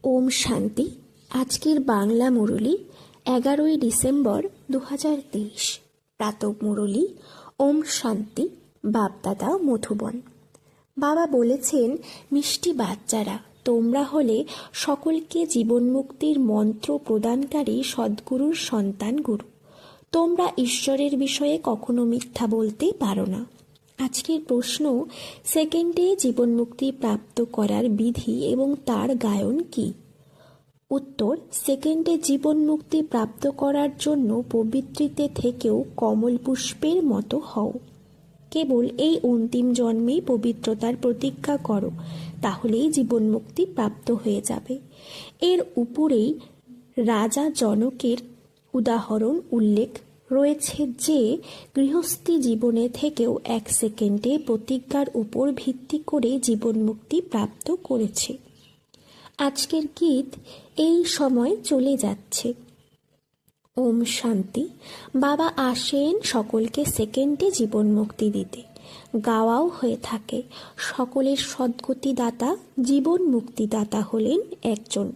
ওম শান্তি। আজকের বাংলা মুরলি 11ই ডিসেম্বর 2023। প্রাতঃ মুরলি ওম শান্তি। বাপদাদা মধুবন। বাবা বলেছেন, মিষ্টি বাচ্চারা, তোমরা হলে সকলকে জীবনমুক্তির মন্ত্র প্রদানকারী সদ্গুরুর সন্তান গুরু। তোমরা ঈশ্বরের বিষয়ে কখনো মিথ্যা বলতে পারো না। আজকের প্রশ্ন, সেকেন্ডে জীবনমুক্তি প্রাপ্ত করার বিধি এবং তার গায়ন কি? উত্তর, সেকেন্ডে জীবনমুক্তি প্রাপ্ত করার জন্য পবিত্রিতে থেকেও কমল পুষ্পের মতো হও। কেবল এই অন্তিম জন্মেই পবিত্রতার প্রতিজ্ঞা করো, তাহলেই জীবনমুক্তি প্রাপ্ত হয়ে যাবে। এর উপরেই রাজা জনকের উদাহরণ উল্লেখ রয়েছে, যে গৃহস্থী জীবনে থেকেও 1 সেকেন্ডে প্রতিজ্ঞার উপর ভিত্তি করে জীবনমুক্তি প্রাপ্ত করেছে। আজকের গীত এই সময় চলে যাচ্ছে। ওম শান্তি। বাবা আসেন সকলকে সেকেন্ডে জীবনমুক্তি দিতে। গাওয়াও হয়ে থাকে। সকলের সদ্গতিদাতা জীবন মুক্তিদাতা হলেন একজন।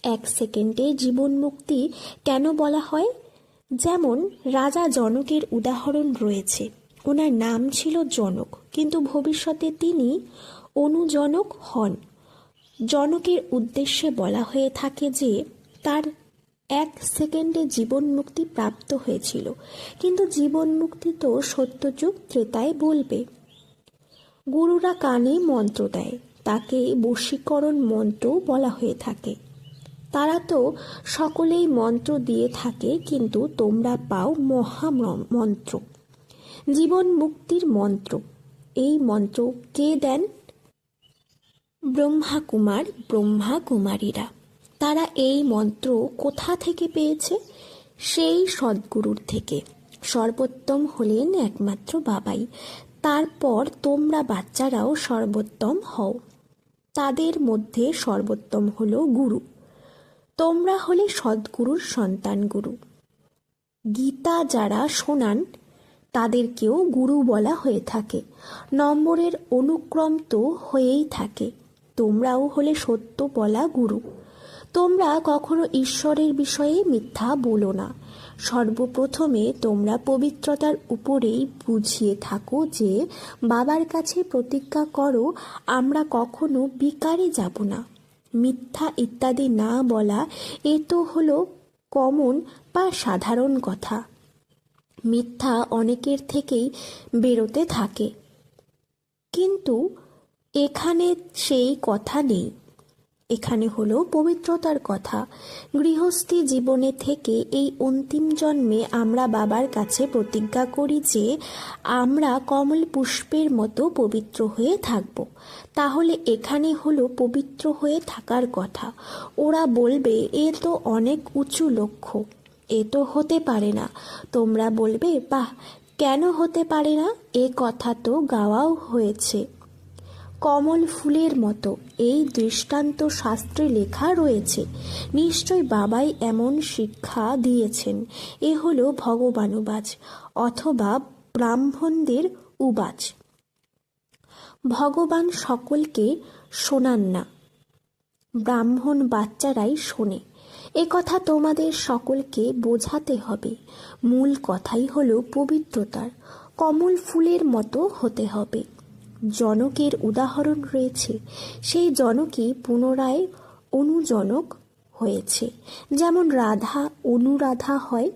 1 সেকেন্ডে জীবনমুক্তি কেন বলা হয়? যেমন রাজা জনকের উদাহরণ রয়েছে। ওনার নাম ছিল জনক, কিন্তু ভবিষ্যতে তিনি অনুজনক হন। জনকের উদ্দেশ্যে বলা হয়ে থাকে যে তার 1 সেকেন্ডে জীবনমুক্তি প্রাপ্ত হয়েছিল, কিন্তু জীবনমুক্তি তো সত্যযুগ ত্রেতায় বলবে। গুরুরা কানে মন্ত্র দেয়, তাকে বশীকরণ মন্ত্র বলা হয়ে থাকে। তারা তো সকলেই মন্ত্র দিয়ে থাকে, কিন্তু তোমরা পাও মহামন্ত্র, জীবন মুক্তির মন্ত্র। এই মন্ত্র কে দেন? ব্রহ্মাকুমার ব্রহ্মা কুমারীরা। তারা এই মন্ত্র কোথা থেকে পেয়েছে? সেই সদ্গুরুর থেকে। সর্বোত্তম হলেন একমাত্র বাবাই। তারপর তোমরা বাচ্চারাও সর্বোত্তম হও। তাদের মধ্যে সর্বোত্তম হলো গুরু। তোমরা হলে সদ্গুরুর সন্তান গুরু। গীতা যারা শোনান তাদেরকেও গুরু বলা হয়ে থাকে। নম্বরের অনুক্রম তো হয়েই থাকে। তোমরাও হলে সত্য বলা গুরু। তোমরা কখনো ঈশ্বরের বিষয়ে মিথ্যা বলো না। সর্বপ্রথমে তোমরা পবিত্রতার উপরেই বুঝিয়ে থাকো যে বাবার কাছে প্রতিজ্ঞা করো, আমরা কখনো বিকারে যাব না। মিথ্যা ইত্যাদি না বলা, এ তো হলো কমন বা সাধারণ কথা। মিথ্যা অনেকের থেকেই বেরোতে থাকে, কিন্তু এখানে সেই কথা নেই। এখানে হলো পবিত্রতার কথা। গৃহস্থী জীবনে থেকে এই অন্তিম জন্মে আমরা বাবার কাছে প্রতিজ্ঞা করি যে আমরা কমল পুষ্পের মতো পবিত্র হয়ে থাকব। তাহলে এখানে হলো পবিত্র হয়ে থাকার কথা। ওরা বলবে, এ তো অনেক উঁচু লক্ষ্য, এ তো হতে পারে না। তোমরা বলবে, বাহ, কেন হতে পারে না? এ কথা তো গাওয়াও হয়েছে। কমল ফুলের মতো এই দৃষ্টান্ত শাস্ত্রে লেখা রয়েছে। নিশ্চয় বাবাই এমন শিক্ষা দিয়েছেন। এ হলো ভগবানুবাচ অথবা ব্রাহ্মণদের উবাচ। ভগবান সকলকে শোনান না, ব্রাহ্মণ বাচ্চারাই শোনে। এ কথা তোমাদের সকলকে বোঝাতে হবে। মূল কথাই হলো পবিত্রতার। কমল ফুলের মতো হতে হবে। জনকের উদাহরণ রয়েছে। সেই জনকই পুনরায় অনুজনক হয়েছে। যেমন রাধা অনুরাধা হয়।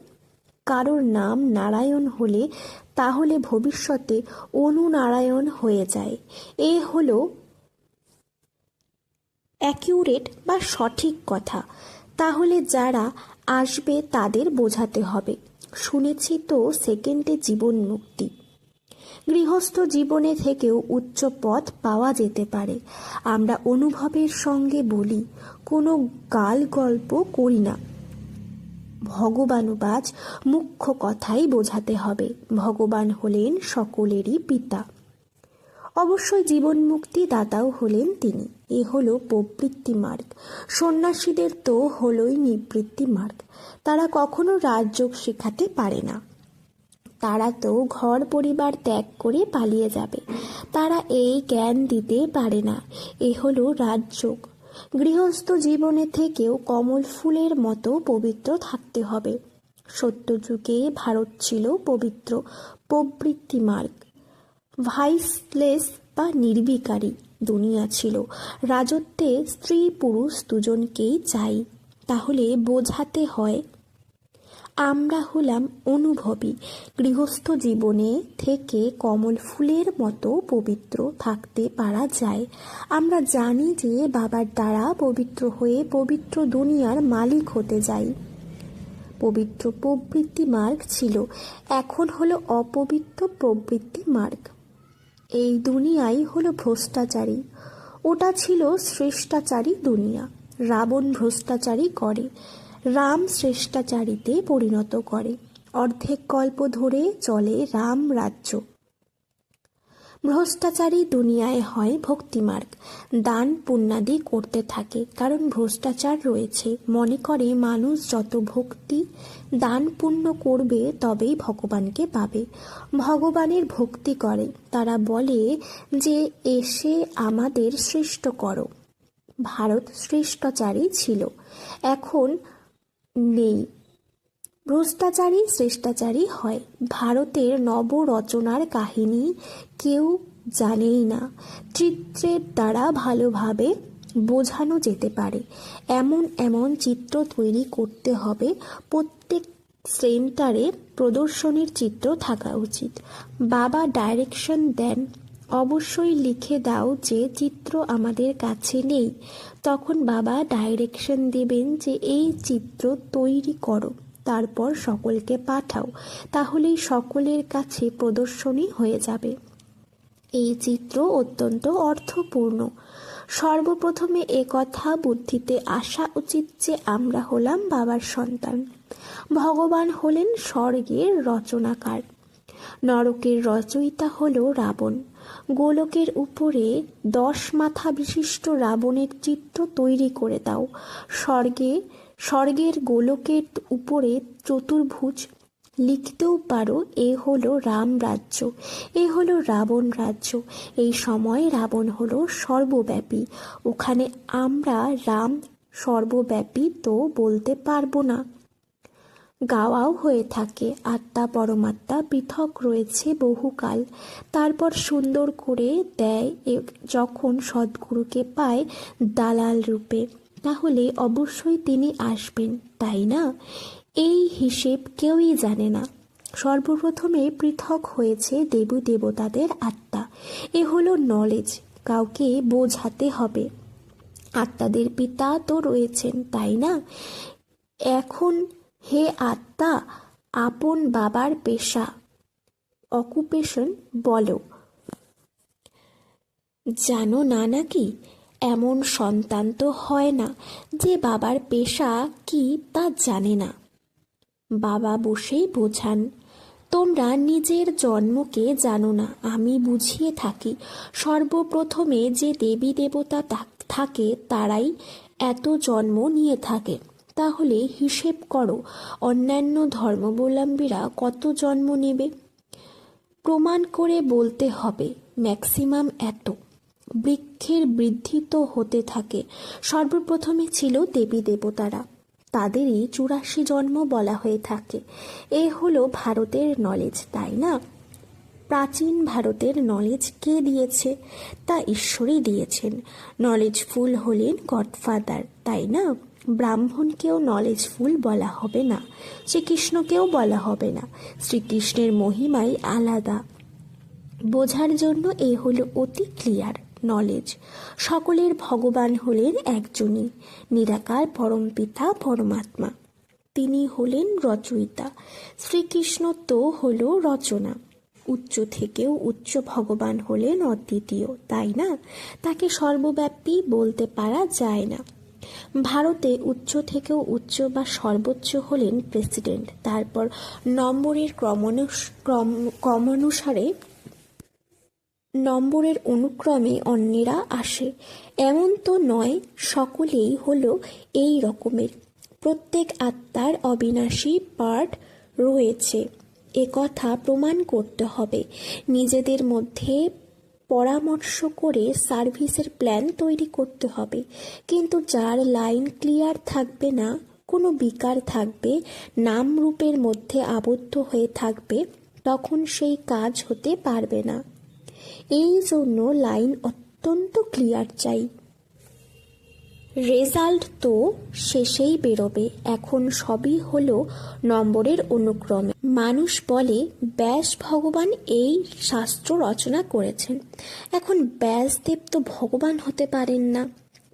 কারোর নাম নারায়ণ হলে তাহলে ভবিষ্যতে অনুনারায়ণ হয়ে যায়। এ হলো অ্যাকিউরেট বা সঠিক কথা। তাহলে যারা আসবে তাদের বোঝাতে হবে। শুনেছি তো সেকেন্ডে জীবন মুক্তি। গৃহস্থ জীবনে থেকেও উচ্চ পথ পাওয়া যেতে পারে। আমরা অনুভবের সঙ্গে বলি, কোনো গাল গল্প করি না। ভগবানুবাচ মুখ্য কথাই বোঝাতে হবে। ভগবান হলেন সকলেরই পিতা। অবশ্যই জীবন মুক্তি দাতাও হলেন তিনি। এ হলো প্রবৃত্তি মার্গ। সন্ন্যাসীদের তো হলোই নিবৃত্তি মার্গ। তারা কখনো রাজযোগ শেখাতে পারে না। তারা তো ঘর পরিবার ত্যাগ করে পালিয়ে যাবে। তারা এই জ্ঞান দিতে পারে না। এ হলো রাজযোগ। গৃহস্থ জীবনে থেকেও কমল ফুলের মতো পবিত্র থাকতে হবে। সত্যযুগে ভারত ছিল পবিত্র প্রবৃত্তি মার্গ, ভাইসলেস বা নির্বিকারী দুনিয়া ছিল। রাজত্বে স্ত্রী পুরুষ দুজনকেই চাই। তাহলে বোঝাতে হয় আমরা হলাম অনুভবী। গৃহস্থ জীবনে থেকে কমল ফুলের মতো পবিত্র থাকতে পারা যায়। আমরা জানি যে বাবার দ্বারা পবিত্র হয়ে পবিত্র দুনিয়ার মালিক হতে যাই। পবিত্র প্রবৃত্তি মার্গ ছিল, এখন হলো অপবিত্র প্রবৃত্তি মার্গ। এই দুনিয়াই হলো ভ্রষ্টাচারী, ওটা ছিল শ্রেষ্টাচারী দুনিয়া। রাবণ ভ্রষ্টাচারী করে, রাম শ্রেষ্টাচারীতে পরিণত করে। অর্ধেক কল্প ধরে চলে রাম রাজ্য। ভ্রষ্টাচারী দুনিয়ায় হয় ভক্তিমার্গ, দান পুণ্যাদি করতে থাকে, কারণ ভ্রষ্টাচার রয়েছে। মনে করে মানুষ যত ভক্তি দান পুণ্য করবে তবেই ভগবানকে পাবে। ভগবানের ভক্তি করে, তারা বলে যে এসে আমাদের সৃষ্ট করো। ভারত শ্রেষ্টাচারী ছিল, এখন নেই। ভ্রষ্টাচারী শ্রেষ্টাচারী হয়। ভারতের নবরচনার কাহিনী কেউ জানেই না। চিত্রের দ্বারা ভালোভাবে বোঝানো যেতে পারে। এমন এমন চিত্র তৈরি করতে হবে, প্রত্যেক সেন্টারে প্রদর্শনীর চিত্র থাকা উচিত। বাবা ডাইরেকশন দেন, অবশ্যই লিখে দাও যে চিত্র আমাদের কাছে নেই। তখন বাবা ডাইরেকশন দেবেন যে এই চিত্র তৈরি করো, তারপর সকলকে পাঠাও, তাহলেই সকলের কাছে প্রদর্শনী হয়ে যাবে। এই চিত্র অত্যন্ত অর্থপূর্ণ। সর্বপ্রথমে একথা বুদ্ধিতে আসা উচিত যে আমরা হলাম বাবার সন্তান। ভগবান হলেন স্বর্গের রচনাকার, নরকের রচয়িতা হল রাবণ। গোলকের উপরে 10 মাথা বিশিষ্ট রাবণের চিত্র তৈরি করে দাও। স্বর্গের গোলকের উপরে চতুর্ভুজ লিখতেও পারো, এ হলো রাম রাজ্য, এ হলো রাবণ রাজ্য। এই সময় রাবণ হলো সর্বব্যাপী, ওখানে আমরা রাম সর্বব্যাপী তো বলতে পারবো না। গাওয়াও হয়ে থাকে, আত্মা পরমাত্মা পৃথক রয়েছে বহুকাল। তারপর সুন্দর করে দেয় যখন সদ্গুরুকে পায় দালাল রূপে, তাহলে অবশ্যই তিনি আসবেন, তাই না? এই হিসেব কেউই জানে না। সর্বপ্রথমে পৃথক হয়েছে দেবী দেবতাদের আত্মা, এ হলো নলেজ, কাউকে বোঝাতে হবে। আত্মাদের পিতা তো রয়েছেন, তাই না? এখন হে আত্মা, আপন বাবার পেশা অকুপেশন বলো। জানো না নাকি? এমন সন্তান তো হয় না যে বাবার পেশা কি তা জানে না। বাবা বসেই বোঝান, তোমরা নিজের জন্মকে জানো না, আমি বুঝিয়ে থাকি। সর্বপ্রথমে যে দেবী দেবতা থাকে তারাই এত জন্ম নিয়ে থাকে। তাহলে হিসেব করো অন্যান্য ধর্মাবলম্বীরা কত জন্ম নেবে। প্রমাণ করে বলতে হবে ম্যাক্সিমাম এত। বৃক্ষের বৃদ্ধি তো হতে থাকে। সর্বপ্রথমে ছিল দেবী দেবতারা, তাদেরই 84 জন্ম বলা হয়ে থাকে। এ হলো ভারতের নলেজ, তাই না? প্রাচীন ভারতের নলেজ কে দিয়েছে? তা ঈশ্বরই দিয়েছেন। নলেজফুল হলেন গডফাদার, তাই না? ব্রাহ্মণকেও নলেজফুল বলা হবে না, শ্রীকৃষ্ণকেও বলা হবে না। শ্রীকৃষ্ণের মহিমাই আলাদা। বোঝার জন্য এ হলো অতি ক্লিয়ার নলেজ। সকলের ভগবান হলেন একজনই, নিরাকার পরমপিতা পরমাত্মা, তিনি হলেন রচয়িতা। শ্রীকৃষ্ণ তো হলো রচনা। উচ্চ থেকেও উচ্চ ভগবান হলেন অদ্বিতীয়, তাই না? তাকে সর্বব্যাপী বলতে পারা যায় না। ভারতে উচ্চ থেকেও উচ্চ বা সর্বোচ্চ হলেন প্রেসিডেন্ট। তারপর নম্বরের নম্বরের অনুক্রমে অন্যেরা আসে, এমন তো নয় সকলেই হলো এই রকমের। প্রত্যেক আত্মার অবিনাশী পার্ট রয়েছে, এ কথা প্রমাণ করতে হবে। নিজেদের মধ্যে পরামর্শ করে সার্ভিসের প্ল্যান তৈরি করতে হবে। কিন্তু যার লাইন ক্লিয়ার থাকবে না, কোনো বিকার থাকবে, নাম রূপের মধ্যে আবদ্ধ হয়ে থাকবে, তখন সেই কাজ হতে পারবে না। এই জন্য লাইন অত্যন্ত ক্লিয়ার চাই। রেজাল্ট তো শেষেই বেরোবে, এখন সবই হলো নম্বরের অনুক্রমে। মানুষ বলে ব্যাস ভগবান এই শাস্ত্র রচনা করেছেন। এখন ব্যাসদেব তো ভগবান হতে পারেন না।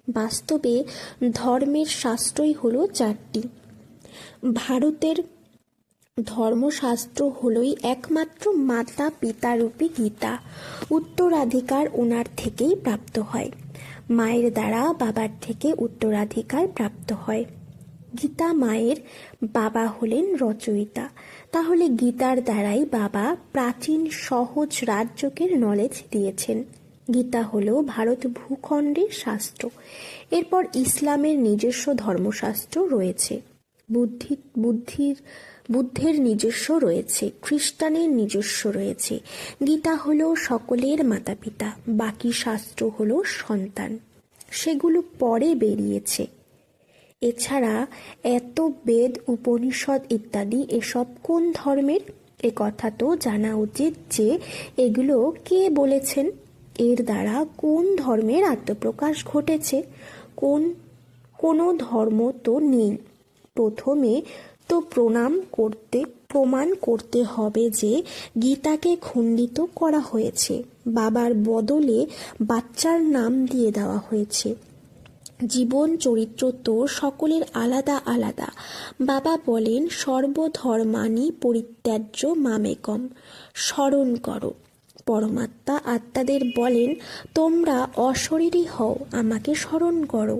বাস্তবে ধর্মের শাস্ত্রই হলো 4টি। ভারতের ধর্মশাস্ত্র হলোই একমাত্র মাতা পিতারূপী গীতা। উত্তরাধিকার ওনার থেকেই প্রাপ্ত হয়। মায়ের দ্বারা বাবার থেকে উত্তরাধিকার প্রাপ্ত হয়। গীতা মায়ের বাবা হলেন রচয়িতা, তাহলে গীতার দ্বারাই বাবা প্রাচীন সহজ রাজযোগের নলেজ দিয়েছেন। গীতা হলো ভারত ভূখণ্ডের শাস্ত্র। এরপর ইসলামের নিজস্ব ধর্মশাস্ত্র রয়েছে, বুদ্ধের নিজস্ব রয়েছে, খ্রিস্টানের নিজস্ব রয়েছে। গীতা হলো সকলের মাতা পিতা, বাকি শাস্ত্র হলো সন্তান, সেগুলো পরে বেরিয়েছে। এছাড়া এত বেদ, উপনিষদ ইত্যাদি এসব কোন ধর্মের, এ কথা তো জানা উচিত যে এগুলো কে বলেছেন, এর দ্বারা কোন ধর্মের আত্মপ্রকাশ ঘটেছে। কোনো ধর্ম তো নেই। প্রথমে তো প্রমাণ করতে হবে যে গীতাকে খণ্ডিত করা হয়েছে, বাবার বদলে বাচ্চার নাম দিয়ে দেওয়া হয়েছে। জীবন চরিত্র তো সকলের আলাদা আলাদা। বাবা বলেন সর্বধর্মানি পরিত্যাজ্য মামেকম, স্মরণ করো। পরমাত্মা আত্মাদের বলেন তোমরা অশরীরী হও, আমাকে স্মরণ করো।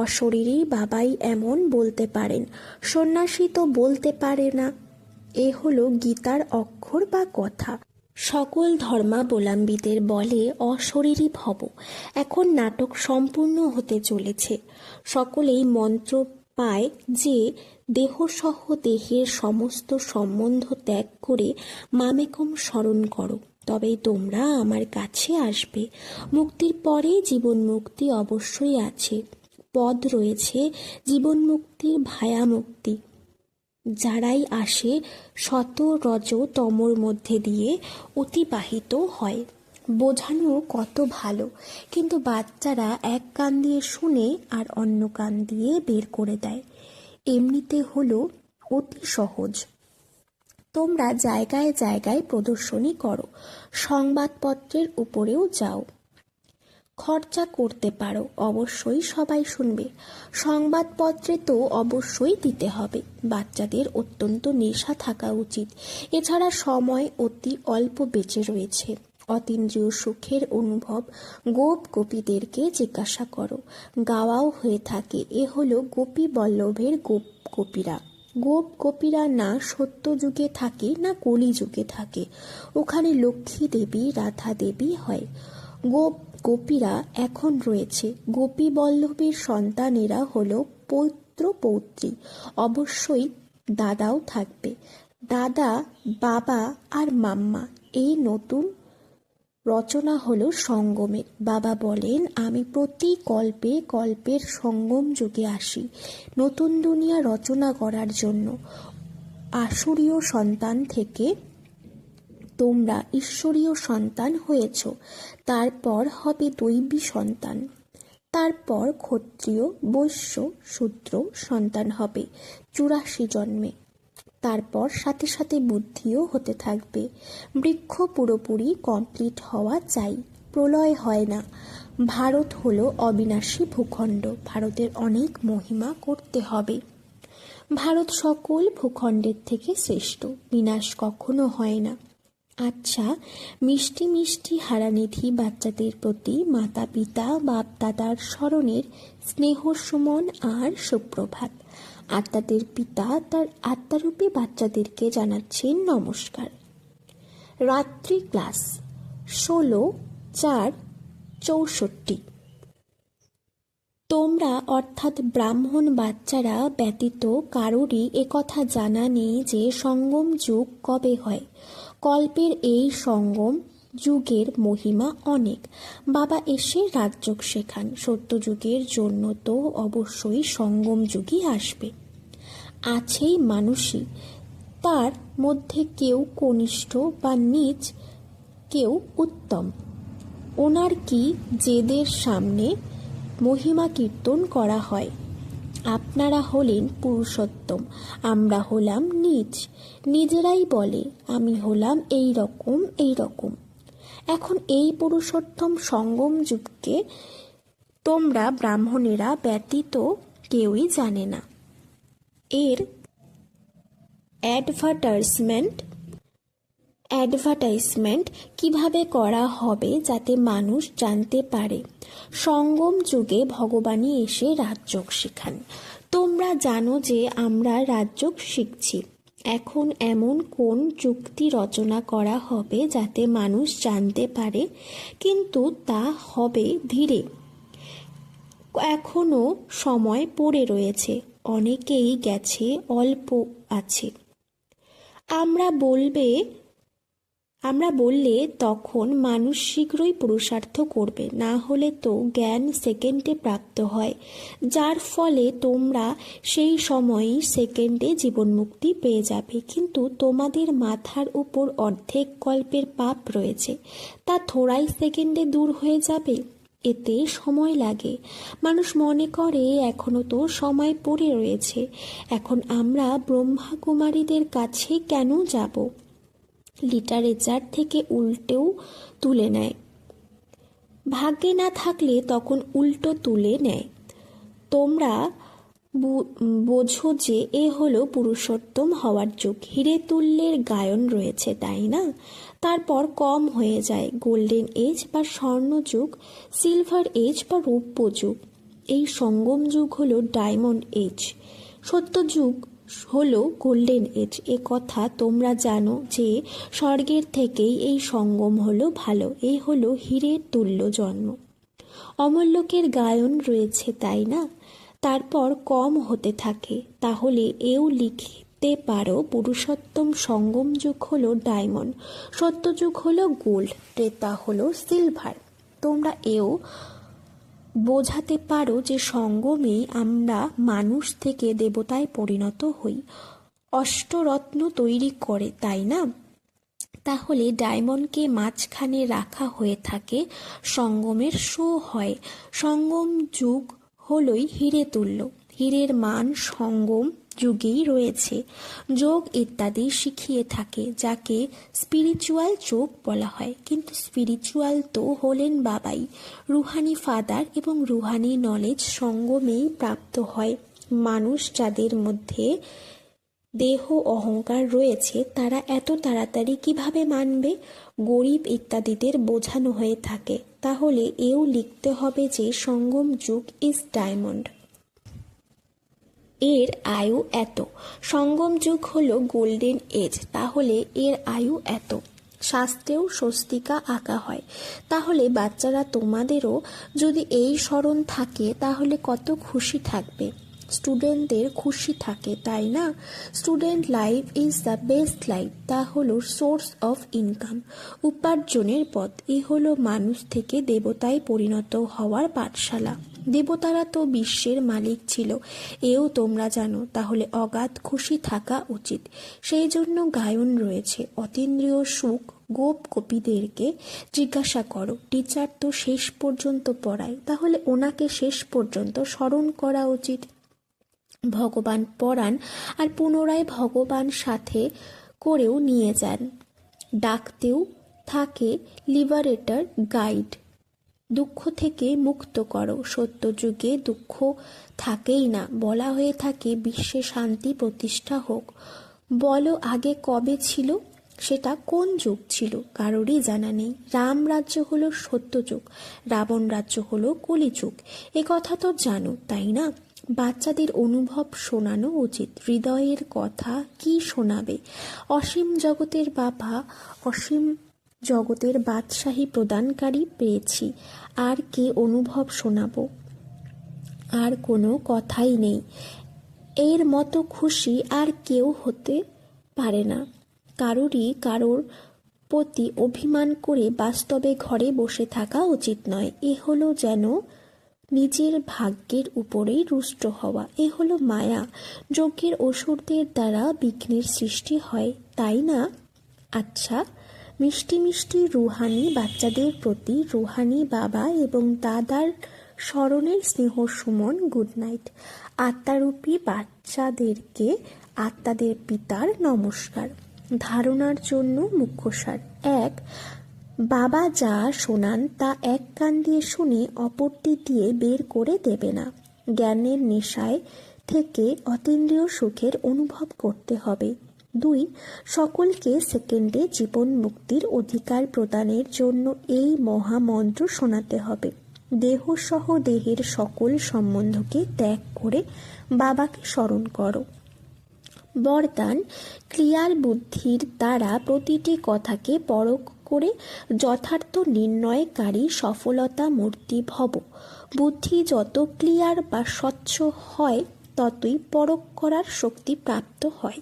অশরীরী বাবাই এমন বলতে পারেন, সন্ন্যাসী তো বলতে পারে না। এ হলো গীতার অক্ষর বা কথা। সকল ধর্মাবলম্বীদের বলে অশরীরী ভব। এখন নাটক সম্পূর্ণ হতে চলেছে। সকলেই মন্ত্র পায় যে দেহসহ দেহের সমস্ত সম্বন্ধ ত্যাগ করে মামেকম স্মরণ করো, তবেই তোমরা আমার কাছে আসবে। মুক্তির পরে জীবন মুক্তি অবশ্যই আছে, পদ রয়েছে জীবন মুক্তির, ভায়া মুক্তি। যারাই আসে শত রজ তমর মধ্যে দিয়ে অতিবাহিত হয়। বোঝানো কত ভালো, কিন্তু বাচ্চারা এক কান দিয়ে শুনে আর অন্য কান দিয়ে বের করে দেয়। এমনিতে হলো অতি সহজ। তোমরা জায়গায় জায়গায় প্রদর্শনী করো, সংবাদপত্রের উপরেও যাও, খরচা করতে পারো, অবশ্যই সবাই শুনবে। সংবাদপত্রে তো অবশ্যই দিতে হবে। বাচ্চাদের অত্যন্ত নেশা থাকা উচিত। এছাড়া সময় অতি অল্প বেঁচে রয়েছে। অতীন্দ্রিয় সুখের অনুভব গোপ গোপীদেরকে জিজ্ঞাসা করো, গাওয়াও হয়ে থাকে। এ হলো গোপী বল্লভের গোপীরা। গোপ গোপীরা না সত্য যুগে থাকে না কলি যুগে থাকে। ওখানে লক্ষ্মী দেবী, রাধা দেবী হয়। গোপীরা এখন রয়েছে। গোপী বল্লভের সন্তানেরা হলো পৌত্র পৌত্রী, অবশ্যই দাদাও থাকবে। দাদা, বাবা আর মাম্মা। এই নতুন রচনা হলো সঙ্গমের। বাবা বলেন আমি প্রতি কল্পে কল্পের সঙ্গম যুগে আসি নতুন দুনিয়া রচনা করার জন্য। আসুরীয় সন্তান থেকে তোমরা ঈশ্বরীয় সন্তান হয়েছ, তারপর হবে দৈবী সন্তান, তারপর ক্ষত্রিয়, বৈশ্য, শূদ্র সন্তান হবে 84 জন্মে। তারপর সাথে সাথে বুদ্ধিও হতে থাকবে। বৃক্ষ পুরোপুরি কমপ্লিট হওয়া চাই, প্রলয় হয় না। ভারত হলো অবিনাশী ভূখণ্ড, ভারতের অনেক মহিমা করতে হবে। ভারত সকল ভূখণ্ডের থেকে শ্রেষ্ঠ, বিনাশ কখনো হয় না। আচ্ছা, মিষ্টি মিষ্টি হারানিধি বাচ্চাদের প্রতি মাতা পিতা বাপ দাদার স্মরণের স্নেহ সুমন আর সুপ্রভাত। আত্মাদের পিতা তার আত্মারূপী বাচ্চাদেরকে জানাচ্ছেন নমস্কার। রাত্রি ক্লাস 16/4/64। তোমরা অর্থাৎ ব্রাহ্মণ বাচ্চারা ব্যতীত কারোরই একথা জানা নেই যে সঙ্গম যুগ কবে হয়। কল্পের এই সঙ্গম যুগের মহিমা অনেক। বাবা এসে রাজযোগ শেখান। সত্যযুগের জন্য তো অবশ্যই সঙ্গম যুগই আসবে। আছেই মানুষই, তার মধ্যে কেউ কনিষ্ঠ বা নীচ, কেউ উত্তম। ওনার কি যেদের সামনে মহিমা কীর্তন করা হয়। আপনারা হলেন পুরুষোত্তম, আমরা হলাম নীচ। নিজেরাই বলে আমি হলাম এই রকম এই রকম। এখন এই পুরুষোত্তম সঙ্গম যুগকে তোমরা ব্রাহ্মণেরা ব্যতীত কেউই জানে না। এর অ্যাডভার্টাইজমেন্ট কিভাবে করা হবে যাতে মানুষ জানতে পারে? সঙ্গম যুগে ভগবানই এসে রাজযোগ শেখান। তোমরা জানো যে আমরা রাজযোগ শিখছি। এখন এমন কোন যুক্তি রচনা করা হবে যাতে মানুষ জানতে পারে, কিন্তু তা হবে ধীরে। এখনো সময় পড়ে রয়েছে, অনেকেই গেছে, অল্প আছে। আমরা বললে তখন মানুষ শীঘ্রই পুরুষার্থ করবে, না হলে তো জ্ঞান সেকেন্ডে প্রাপ্ত হয়, যার ফলে তোমরা সেই সময়ই সেকেন্ডে জীবনমুক্তি পেয়ে যাবে। কিন্তু তোমাদের মাথার উপর অর্ধেক কল্পের পাপ রয়েছে, তা থোড়াই সেকেন্ডে দূর হয়ে যাবে? এতে সময় লাগে। মানুষ মনে করে এখনো তো সময় পড়ে রয়েছে, এখন আমরা ব্রহ্মা কুমারীদের কাছে কেন যাব? লিটারেচার থেকে উল্টেও তুলে নেয়, ভাগ্যে না থাকলে তখন উল্টো তুলে নেয়। তোমরা বোঝো যে এ হলো পুরুষোত্তম হওয়ার যুগ। হিরে তুল্যের গায়ন রয়েছে, তাই না? তারপর কম হয়ে যায় গোল্ডেন এজ বা স্বর্ণ যুগ, সিলভার এজ বা রৌপ্য যুগ। এই সঙ্গম যুগ হলো ডায়মন্ড এজ। সত্য যুগ হলো গোল্ডেন এজ। এ কথা তোমরা জানো যে স্বর্গের থেকেই এই সঙ্গম হলো ভালো। এই হলো হীরের তুল্য জন্ম। অমূল্যকের গায়ন রয়েছে, তাই না? তারপর কম হতে থাকে। তাহলে এও লিখতে পারো পুরুষোত্তম সঙ্গম যুগ হলো ডায়মন্ড, সত্যযুগ হলো গোল্ড, ত্রেতা হলো সিলভার। তোমরা এও বোঝাতে পারো যে সঙ্গমেই আমরা মানুষ থেকে দেবতায় পরিণত হই। অষ্টরত্ন তৈরি করে, তাই না? তাহলে ডায়মন্ডকে মাঝখানে রাখা হয়ে থাকে, সঙ্গমের শো হয়। সঙ্গম যুগ হলোই হিরে তুল্য। হীরের মান সঙ্গম যুগেই রয়েছে। যোগ ইত্যাদি শিখিয়ে থাকে, যাকে স্পিরিচুয়াল যোগ বলা হয়। কিন্তু স্পিরিচুয়াল তো হলেন বাবাই, রুহানি ফাদার, এবং রুহানি নলেজ সঙ্গমেই প্রাপ্ত হয়। মানুষ যাদের মধ্যে দেহ অহংকার রয়েছে তারা এত তাড়াতাড়ি কিভাবে মানবে? গরিব ইত্যাদিদের বোঝানো হয়ে থাকে। তাহলে এও লিখতে হবে যে সঙ্গম যুগ ইজ ডায়মন্ড, এর আয়ু এত। সঙ্গম যুগ হলো গোল্ডেন এজ, তাহলে এর আয়ু এত। শাস্ত্রেও স্বস্তিকা আঁকা হয়। তাহলে বাচ্চারা, তোমাদেরও যদি এই স্মরণ থাকে তাহলে কত খুশি থাকবে। স্টুডেন্টদের খুশি থাকে, তাই না? Student life is the best life. তা হলো সোর্স অফ ইনকাম, উপার্জনের পথ। এ হলো মানুষ থেকে দেবতায় পরিণত হওয়ার পাঠশালা। দেবতারা তো বিশ্বের মালিক ছিল, এও তোমরা জানো। তাহলে অগাধ খুশি থাকা উচিত। সেই জন্য গায়ন রয়েছে। অতীন্দ্রিয় সুখ গোপ গোপীদেরকে জিজ্ঞাসা করো, টিচার তো শেষ পর্যন্ত পড়ায়, তাহলে ওনাকে শেষ পর্যন্ত স্মরণ করা উচিত। ভগবান পড়ান আর পুনরায় ভগবান সাথে করেও নিয়ে যান। ডাকতেও থাকে লিবারেটর গাইড, দুঃখ থেকে মুক্ত করো। সত্য যুগে দুঃখ থাকেই না, বলা হয়ে থাকে বিশ্বে শান্তি প্রতিষ্ঠা হোক। বলো আগে কবে ছিল? সেটা কোন যুগ ছিল? কারোরই জানা নেই। রাম রাজ্য হলো সত্য যুগ, রাবণ রাজ্য হলো কলিযুগ। এ কথা তো জানো, তাই না? বাচ্চাদের অনুভব শোনানো উচিত। হৃদয়ের কথা কি শোনাবে? অসীম জগতের বাবা, অসীম জগতের বাদশাহী প্রদানকারী পেয়েছি, আর কে অনুভব শোনাবো? আর কোনো কথাই নেই। এর মতো খুশি আর কেউ হতে পারে না। কারোর প্রতি অভিমান করে বাস্তবে ঘরে বসে থাকা উচিত নয়। এ হলো যেন নিজের ভাগ্যের উপরেই রুষ্ট হওয়া। এ হলো মায়া। যজ্ঞের অসুরদের দ্বারা বিঘ্নের সৃষ্টি হয়, তাই না? আচ্ছা, মিষ্টি মিষ্টি রুহানি বাচ্চাদের প্রতি রুহানি বাবা এবং দাদার স্মরণের স্নেহ সুমন গুড নাইট। আত্মারূপী বাচ্চাদেরকে আত্মাদের পিতার নমস্কার। ধারণার জন্য মুখ্যসার। 1. বাবা যা শোনান তা এক কান দিয়ে শুনে অপরটি দিয়ে বের করে দেবে না। জ্ঞানের নেশায় থেকে অতীন্দ্রিয় সুখের অনুভব করতে হবে। 2. সকলকে সেকেন্ডে জীবন মুক্তির অধিকার প্রদানের জন্য এই মহামন্ত্র শোনাতে হবে। দেহসহ দেহের সকল সম্বন্ধকে ত্যাগ করে বাবাকে স্মরণ করো। বরদান, ক্লিয়ার বুদ্ধির দ্বারা প্রতিটি কথাকে পরখ করে যথার্থ নির্ণয়কারী সফলতা মূর্তি ভব। বুদ্ধি যত ক্লিয়ার বা স্বচ্ছ হয় ততই পরখ করার শক্তি প্রাপ্ত হয়।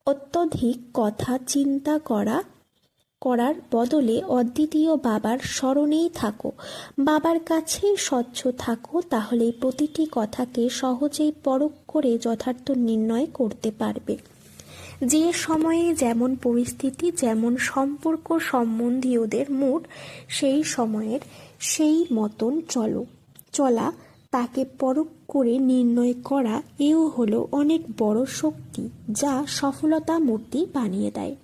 অত্যধিক কথা চিন্তা করার বদলে অদ্বিতীয় বাবার স্মরণেই থাকো। বাবার কাছেই স্বচ্ছ থাকো, তাহলে প্রতিটি কথাকে সহজেই পরখ করে যথার্থ নির্ণয় করতে পারবে। যে সময়ে যেমন পরিস্থিতি, যেমন সম্পর্ক, সম্বন্ধীয়দের মুড, সেই সময়ের সেই মতন চলা, তাকে পরখ করে নির্ণয় করা, এও হলো অনেক বড় শক্তি যা সফলতা মূর্তি বানিয়ে দেয়।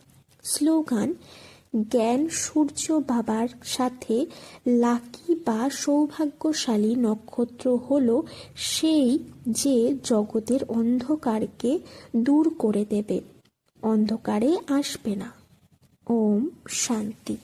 স্লোগান: জ্ঞান সূর্য বাবার সাথে লাকি বা সৌভাগ্যশালী নক্ষত্র হলো সেই যে জগতের অন্ধকারকে দূর করে দেবে, অন্ধকারে আসবে না। ওম শান্তি।